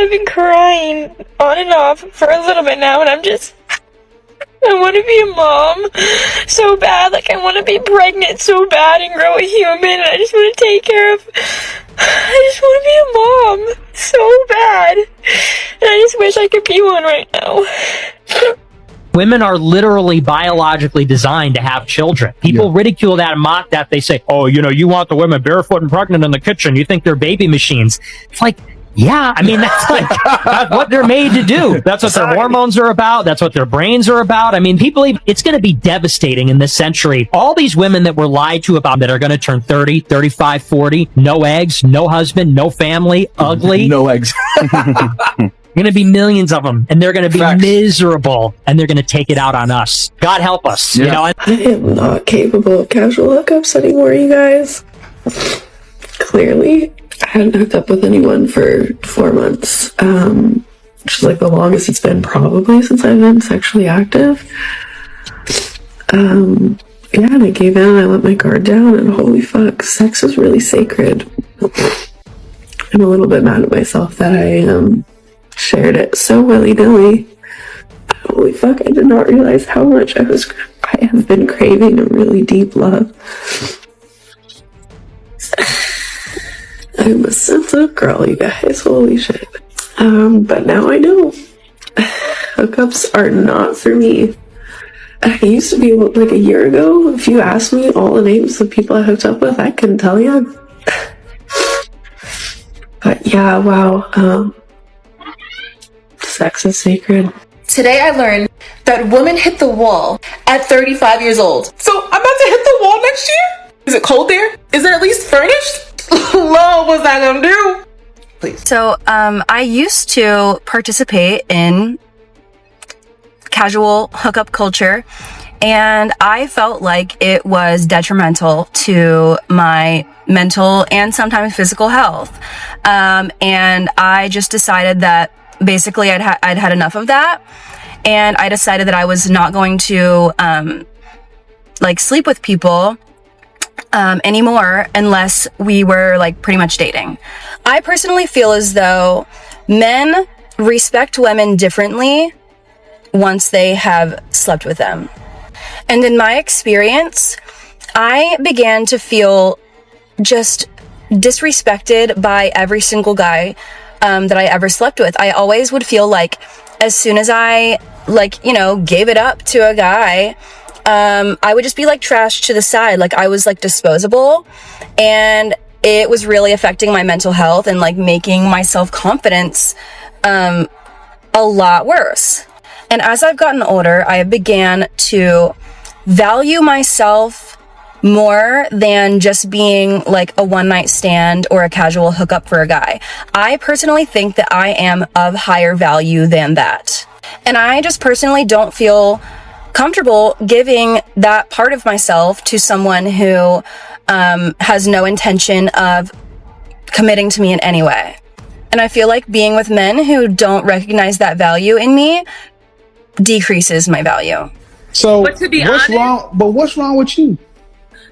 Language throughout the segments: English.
I've been crying on and off for a little bit now, and I want to be a mom so bad. Like, I want to be pregnant so bad and grow a human, and I just want to take care of... I just want to be a mom so bad. And I just wish I could be one right now. Women are literally biologically designed to have children. People ridicule that and mock that. They say, oh, you want the women barefoot and pregnant in the kitchen. You think they're baby machines. It's like, yeah, I mean, that's what they're made to do. That's what their hormones are about. That's what their brains are about. I mean, it's going to be devastating in this century. All these women that were lied to about that are going to turn 30, 35, 40, no eggs, no husband, no family, ugly. No eggs. Going to be millions of them, and they're going to be miserable, and they're going to take it out on us. God help us. I am not capable of casual hookups anymore, you guys. Clearly, I hadn't hooked up with anyone for 4 months, which is like the longest it's been probably since I've been sexually active. And I gave in, I let my guard down, and holy fuck, sex is really sacred. I'm a little bit mad at myself that I shared it so willy-nilly. Holy fuck, I did not realize how much I have been craving a really deep love. I'm a sensitive girl, you guys. Holy shit. But now I know. Hookups are not for me. I used to be, like, a year ago, if you asked me all the names of people I hooked up with, I couldn't tell you. But yeah, wow. Sex is sacred. Today I learned that women hit the wall at 35 years old. So I'm about to hit the wall next year? Is it cold there? Is it at least furnished? Lord, what's that gonna do? Please. So I used to participate in casual hookup culture, and I felt like it was detrimental to my mental and sometimes physical health. And I just decided that basically I'd had enough of that, and I decided that I was not going to sleep with people anymore unless we were pretty much dating. I personally feel as though men respect women differently once they have slept with them. And in my experience, I began to feel just disrespected by every single guy that I ever slept with. I always would feel like as soon as I gave it up to a guy, I would just be trashed to the side. I was disposable, and it was really affecting my mental health and making my self-confidence a lot worse. And as I've gotten older, I began to value myself more than just being a one-night stand or a casual hookup for a guy. I personally think that I am of higher value than that. And I just personally don't feel comfortable giving that part of myself to someone who has no intention of committing to me in any way. And I feel like being with men who don't recognize that value in me decreases my value. So but to be honest, what's wrong with you?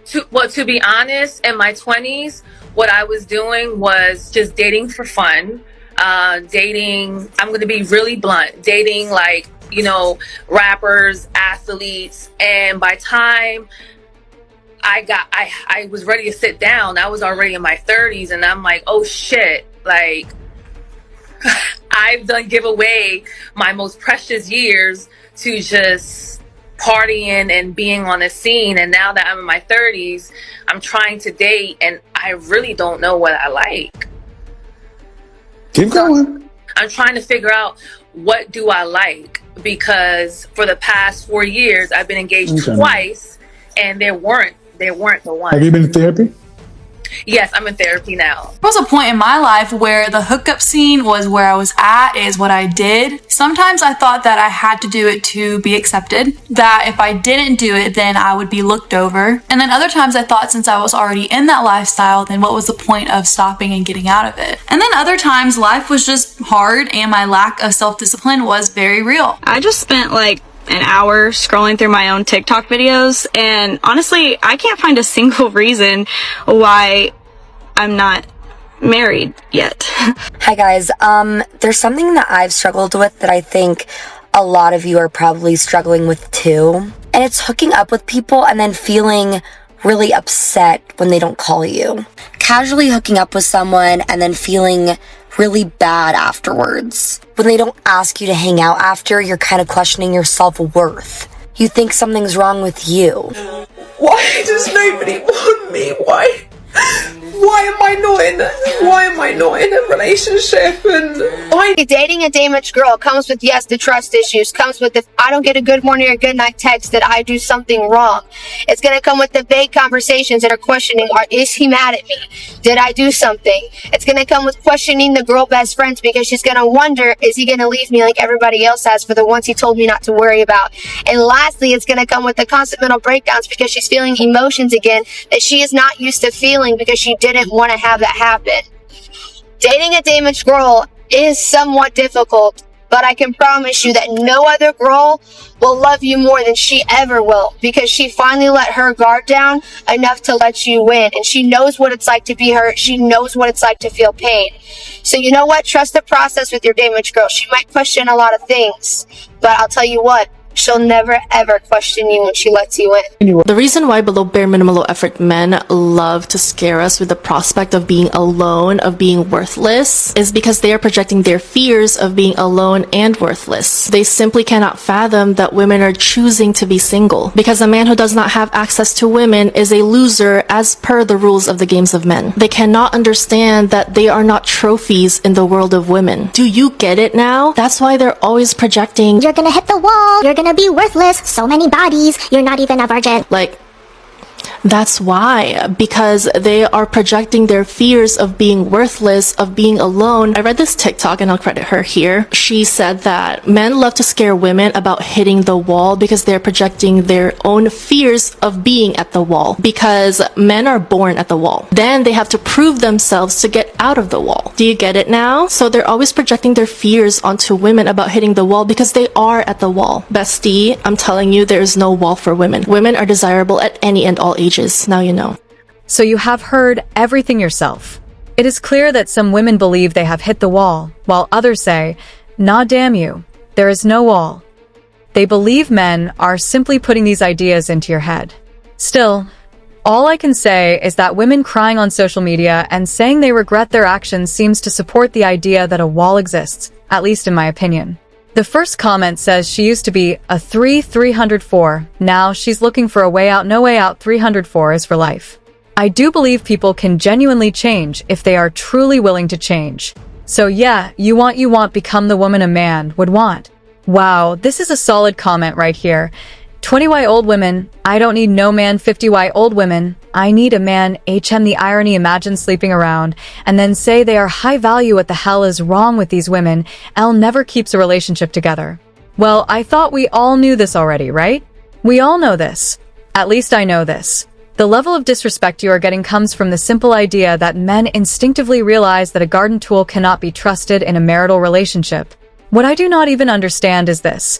To be honest, in my 20s, what I was doing was just dating for fun. Dating, I'm going to be really blunt, dating rappers, athletes. And by time I was ready to sit down, I was already in my 30s, and I'm like, oh shit, I've done give away my most precious years to just partying and being on the scene. And now that I'm in my 30s, I'm trying to date, and I really don't know what I like. Keep going. I'm trying to figure out what do I like, because for the past 4 years I've been engaged twice, and they weren't the ones. Have you been in therapy? Yes, I'm in therapy now. There was a point in my life where the hookup scene was where I was at, is what I did. Sometimes I thought that I had to do it to be accepted, that if I didn't do it, then I would be looked over. And then other times I thought since I was already in that lifestyle, then what was the point of stopping and getting out of it? And then other times life was just hard and my lack of self-discipline was very real. I just spent an hour scrolling through my own TikTok videos, and honestly, I can't find a single reason why I'm not married yet. Hi guys, there's something that I've struggled with that I think a lot of you are probably struggling with too. And it's hooking up with people and then feeling really upset when they don't call you. Casually hooking up with someone and then feeling really bad afterwards. When they don't ask you to hang out after, you're kind of questioning your self-worth. You think something's wrong with you. Why does nobody want me? Why am I not in a relationship? And dating a damaged girl comes with, yes, the trust issues, comes with if I don't get a good morning or good night text that I do something wrong. It's going to come with the vague conversations that are questioning, is he mad at me? Did I do something? It's going to come with questioning the girl best friends because she's going to wonder, is he going to leave me like everybody else has for the ones he told me not to worry about? And lastly, it's going to come with the constant mental breakdowns because she's feeling emotions again that she is not used to feeling because she didn't want to have that happen. Dating a damaged girl is somewhat difficult, but I can promise you that no other girl will love you more than she ever will because she finally let her guard down enough to let you win. And she knows what it's like to be hurt. She knows what it's like to feel pain. So you know what? Trust the process with your damaged girl. She might question a lot of things, but I'll tell you what, she'll never ever question you when she lets you in. The reason why below bare minimum low effort men love to scare us with the prospect of being alone, of being worthless, is because they are projecting their fears of being alone and worthless. They simply cannot fathom that women are choosing to be single, because a man who does not have access to women is a loser as per the rules of the games of men. They cannot understand that they are not trophies in the world of women. Do you get it now? That's why they're always projecting, you're gonna hit the wall, you're gonna be worthless, so many bodies, you're not even a virgin. Like, that's why, because they are projecting their fears of being worthless, of being alone. I read this TikTok and I'll credit her here. She said that men love to scare women about hitting the wall because they're projecting their own fears of being at the wall, because men are born at the wall. Then they have to prove themselves to get out of the wall. Do you get it now? So they're always projecting their fears onto women about hitting the wall because they are at the wall. Bestie, I'm telling you, there is no wall for women. Women are desirable at any and all ages. Now you know. So you have heard everything yourself. It is clear that some women believe they have hit the wall, while others say, nah damn you, there is no wall. They believe men are simply putting these ideas into your head. Still, all I can say is that women crying on social media and saying they regret their actions seems to support the idea that a wall exists, at least in my opinion. The first comment says she used to be a 304. Now she's looking for a way out. No way out. 304 is for life. I do believe people can genuinely change if they are truly willing to change. So yeah, you want, become the woman a man would want. Wow, this is a solid comment right here. 20Y old women, I don't need no man. 50Y old women, I need a man. HM the irony, imagine sleeping around and then say they are high value. What the hell is wrong with these women? L never keeps a relationship together. Well, I thought we all knew this already, right? We all know this. At least I know this. The level of disrespect you are getting comes from the simple idea that men instinctively realize that a garden tool cannot be trusted in a marital relationship. What I do not even understand is this.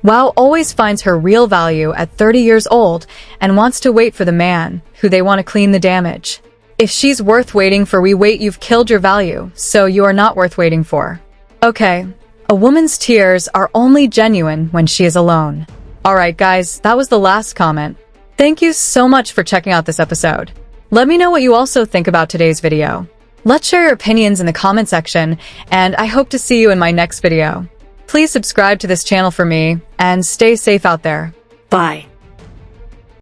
Wow always finds her real value at 30 years old and wants to wait for the man who they want to clean the damage. If she's worth waiting for, you've killed your value, so you are not worth waiting for. Okay, a woman's tears are only genuine when she is alone. Alright guys, that was the last comment. Thank you so much for checking out this episode. Let me know what you also think about today's video. Let's share your opinions in the comment section, and I hope to see you in my next video. Please subscribe to this channel for me, and stay safe out there. Bye.